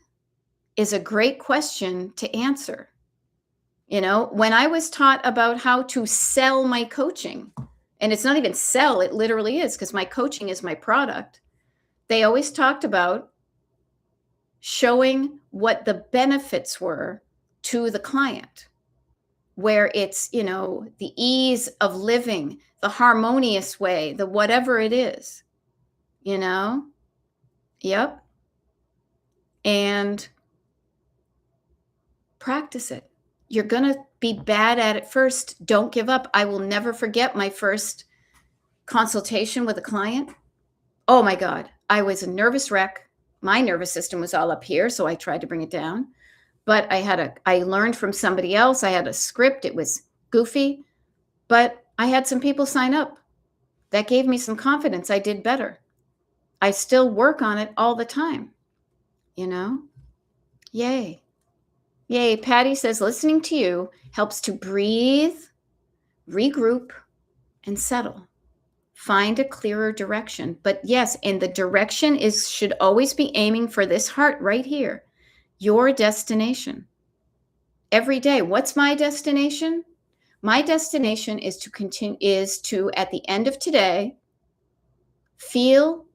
is a great question to answer. When I was taught about how to sell my coaching, and it's not even sell, it literally is, because my coaching is my product. They always talked about showing what the benefits were to the client, where it's, the ease of living, the harmonious way, the whatever it is, Yep. And practice it. You're going to be bad at it first. Don't give up. I will never forget my first consultation with a client. Oh my God. I was a nervous wreck. My nervous system was all up here, so I tried to bring it down. But I learned from somebody else. I had a script. It was goofy, but I had some people sign up. That gave me some confidence. I did better. I still work on it all the time, Yay. Yay. Patty says, listening to you helps to breathe, regroup, and settle. Find a clearer direction. But yes, and the direction should always be aiming for this heart right here, your destination. Every day. What's my destination? My destination is to, at the end of today, feel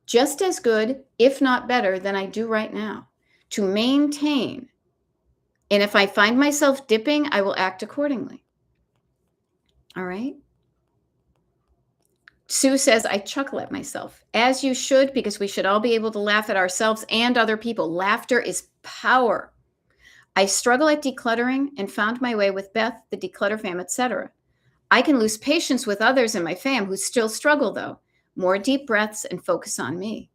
just as good, if not better, than I do right now. To maintain. And if I find myself dipping, I will act accordingly. All right. Sue says, I chuckle at myself, as you should, because we should all be able to laugh at ourselves and other people. Laughter is power. I struggle at decluttering and found my way with Beth, the declutter fam, etc. I can lose patience with others in my fam who still struggle, though. More deep breaths and focus on me.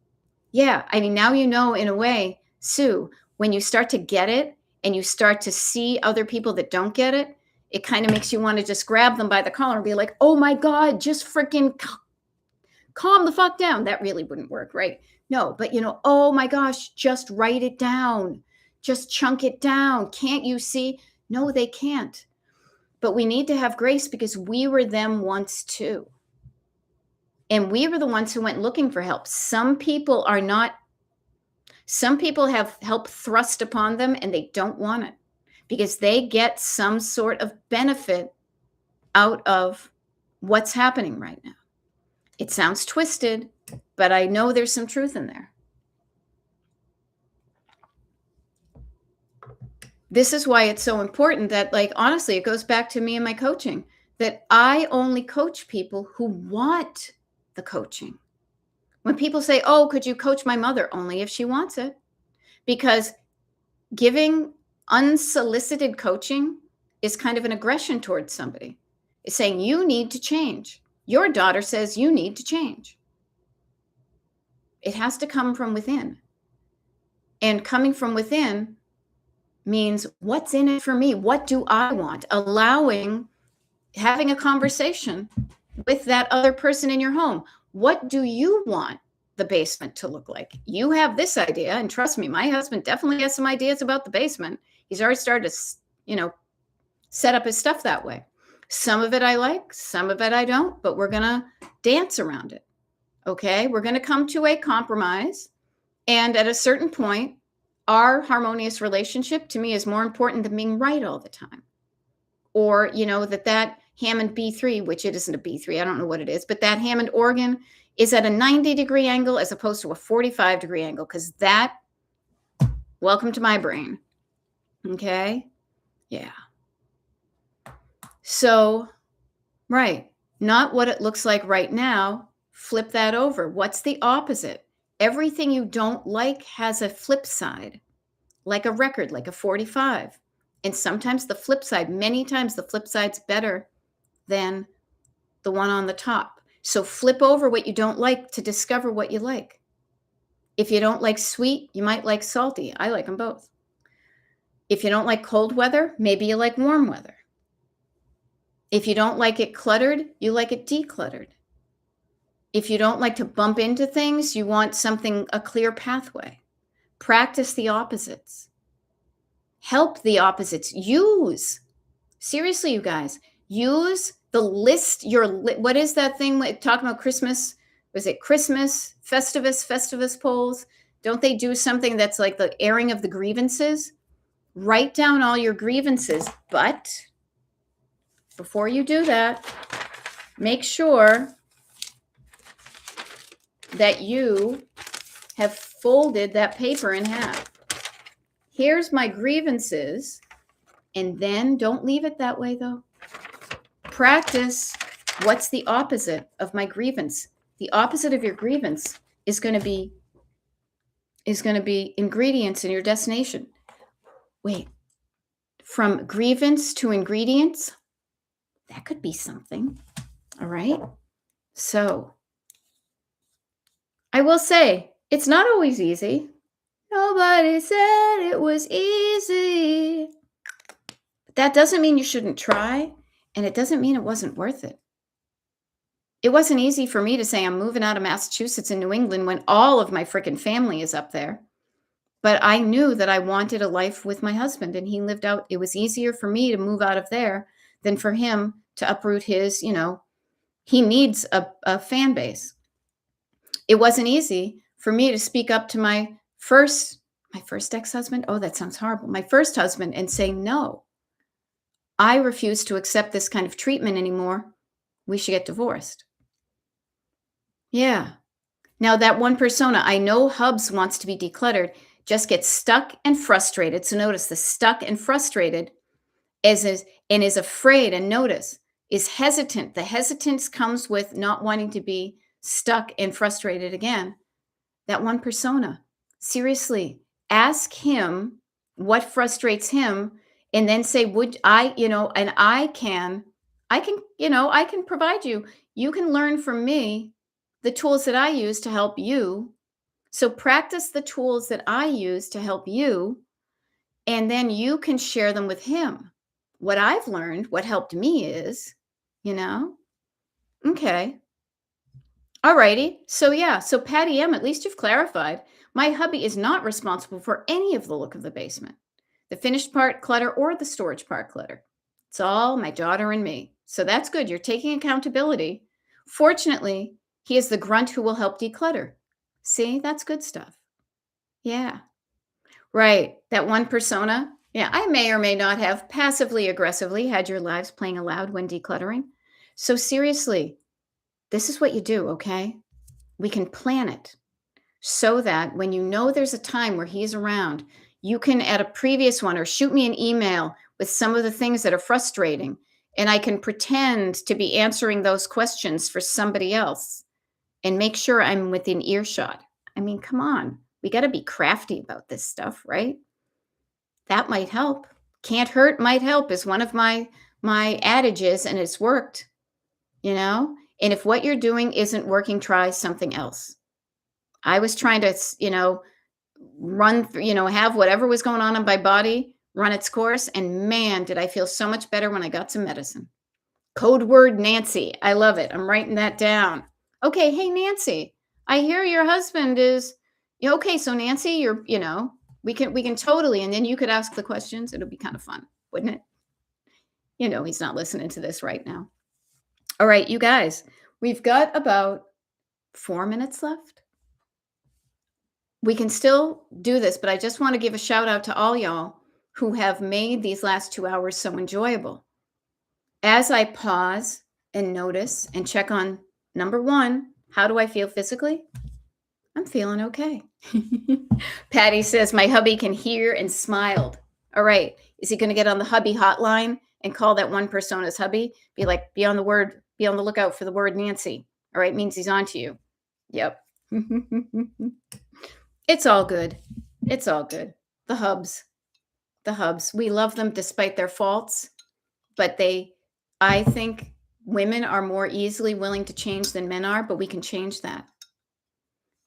Yeah, now in a way, Sue, when you start to get it and you start to see other people that don't get it, it kind of makes you want to just grab them by the collar and be like, oh my God, just freaking calm the fuck down. That really wouldn't work, right? No, but oh my gosh, just write it down. Just chunk it down. Can't you see? No, they can't. But we need to have grace because we were them once too. And we were the ones who went looking for help. Some people Some people have help thrust upon them and they don't want it because they get some sort of benefit out of what's happening right now. It sounds twisted, but I know there's some truth in there. This is why it's so important that, like, honestly, it goes back to me and my coaching, that I only coach people who want the coaching. When people say, "Oh, could you coach my mother?" Only if she wants it. Because giving unsolicited coaching is kind of an aggression towards somebody. It's saying, you need to change. Your daughter says you need to change. It has to come from within. And coming from within means, what's in it for me? What do I want? Having a conversation with that other person in your home. What do you want the basement to look like? You have this idea, and trust me, my husband definitely has some ideas about the basement. He's already started to, set up his stuff that way. Some of it I like, some of it I don't, but we're going to dance around it. Okay? We're going to come to a compromise. And at a certain point, our harmonious relationship to me is more important than being right all the time. Or, that Hammond B3, which it isn't a B3, I don't know what it is, but that Hammond organ is at a 90-degree angle as opposed to a 45-degree angle, because welcome to my brain. Okay? Yeah. So, right, not what it looks like right now. Flip that over. What's the opposite? Everything you don't like has a flip side, like a record, like a 45. And sometimes many times the flip side's better than the one on the top. So flip over what you don't like to discover what you like. If you don't like sweet, you might like salty. I like them both. If you don't like cold weather, maybe you like warm weather. If you don't like it cluttered, you like it decluttered. If you don't like to bump into things, you want a clear pathway. Practice the opposites. Help the opposites. Seriously, you guys, use the list. What is that thing talking about Christmas? Was it Christmas, Festivus polls? Don't they do something that's like the airing of the grievances? Write down all your grievances, but before you do that, make sure that you have folded that paper in half. Here's my grievances, and then don't leave it that way, though. Practice what's the opposite of my grievance. The opposite of your grievance is going to be ingredients in your destination. Wait, from grievance to ingredients? That could be something. All right. So I will say it's not always easy. Nobody said it was easy. But that doesn't mean you shouldn't try. And it doesn't mean it wasn't worth it. It wasn't easy for me to say I'm moving out of Massachusetts and New England when all of my freaking family is up there. But I knew that I wanted a life with my husband, and he lived out. It was easier for me to move out of there than for him to uproot his, he needs a fan base. It wasn't easy for me to speak up to my first ex-husband. Oh, that sounds horrible. My first husband, and say, no, I refuse to accept this kind of treatment anymore. We should get divorced. Yeah. Now that one persona, I know Hubs wants to be decluttered, just gets stuck and frustrated. So notice the stuck and frustrated and is afraid, and notice is hesitant. The hesitance comes with not wanting to be stuck and frustrated again. That one persona, seriously, ask him what frustrates him, and then say, would I, and I can provide you. You can learn from me the tools that I use to help you. So practice the tools that I use to help you, and then you can share them with him. What I've learned, what helped me is, okay. All righty. So Patty M, at least you've clarified. My hubby is not responsible for any of the look of the basement, the finished part clutter or the storage part clutter. It's all my daughter and me. So that's good. You're taking accountability. Fortunately, he is the grunt who will help declutter. See, that's good stuff. Yeah. Right. That one persona. Yeah. I may or may not have passively aggressively had your lives playing aloud when decluttering. So, seriously, this is what you do, okay? We can plan it so that when you know there's a time where he's around, you can at a previous one or shoot me an email with some of the things that are frustrating. And I can pretend to be answering those questions for somebody else and make sure I'm within earshot. I mean, come on. We got to be crafty about this stuff, right? That might help. Can't hurt, might help is one of my adages, and it's worked, you know? And if what you're doing isn't working, try something else. I was trying to, run through, have whatever was going on in my body run its course. And man, did I feel so much better when I got some medicine. Code word Nancy. I love it. I'm writing that down. Okay. Hey, Nancy, I hear your husband is okay. So Nancy, we can totally, and then you could ask the questions. It'll be kind of fun, wouldn't it? He's not listening to this right now. All right, you guys, we've got about 4 minutes left. We can still do this, but I just want to give a shout out to all y'all who have made these last 2 hours so enjoyable. As I pause and notice and check on number one, how do I feel physically? I'm feeling okay. Patty says my hubby can hear and smiled. All right. Is he going to get on the hubby hotline and call that one persona's hubby? Be like, be on the lookout for the word Nancy. All right. Means he's on to you. Yep. It's all good. It's all good. The hubs. We love them despite their faults, but I think women are more easily willing to change than men are, but we can change that.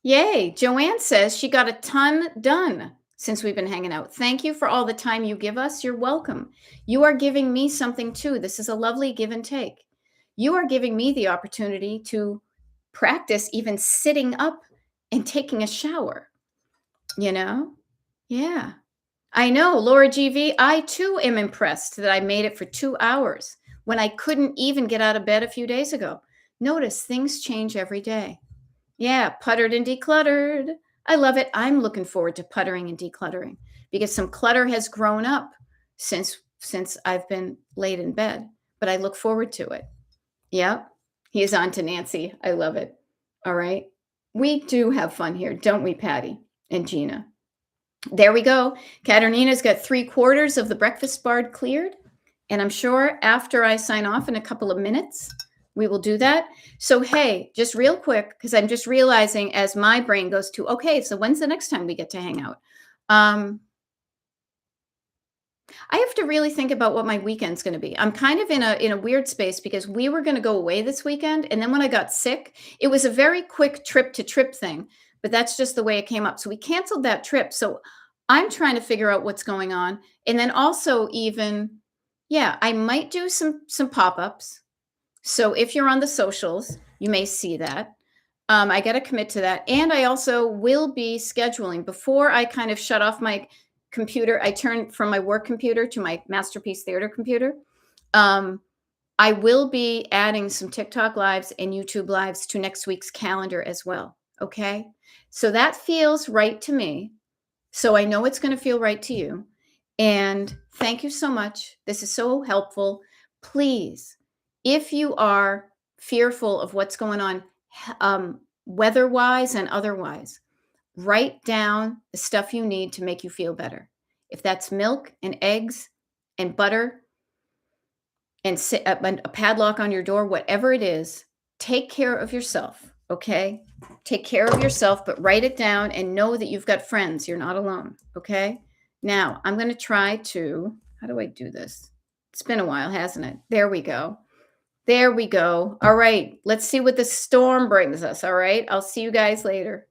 Yay. Joanne says she got a ton done since we've been hanging out. Thank you for all the time you give us. You're welcome. You are giving me something too. This is a lovely give and take. You are giving me the opportunity to practice even sitting up and taking a shower. Yeah. I know, Laura GV, I too am impressed that I made it for 2 hours when I couldn't even get out of bed a few days ago. Notice things change every day. Yeah, puttered and decluttered. I love it. I'm looking forward to puttering and decluttering because some clutter has grown up since I've been laid in bed, but I look forward to it. Yep. He is on to Nancy. I love it. All right. We do have fun here, don't we, Patty and Gina? There we go. Katerina's got 3/4 of the breakfast bar cleared. And I'm sure after I sign off in a couple of minutes, we will do that. So, hey, just real quick, because I'm just realizing as my brain goes to, okay, so when's the next time we get to hang out? I have to really think about what my weekend's going to be. I'm kind of in a weird space because we were going to go away this weekend. And then when I got sick, it was a very quick trip to trip thing, but that's just the way it came up. So we canceled that trip. So I'm trying to figure out what's going on. And then also I might do some pop-ups. So if you're on the socials, you may see that. I got to commit to that. And I also will be scheduling before I kind of shut off my computer. I turned from my work computer to my Masterpiece Theater computer. I will be adding some TikTok lives and YouTube lives to next week's calendar as well. Okay. So that feels right to me. So I know it's going to feel right to you. And thank you so much. This is so helpful. Please, if you are fearful of what's going on, weather-wise and otherwise, write down the stuff you need to make you feel better. If that's milk and eggs and butter and a padlock on your door, whatever it is, take care of yourself, okay? Take care of yourself, but write it down and know that you've got friends. You're not alone, okay? Now, I'm going to try to, how do I do this? It's been a while, hasn't it? There we go. There we go. All right, let's see what the storm brings us, all right? I'll see you guys later.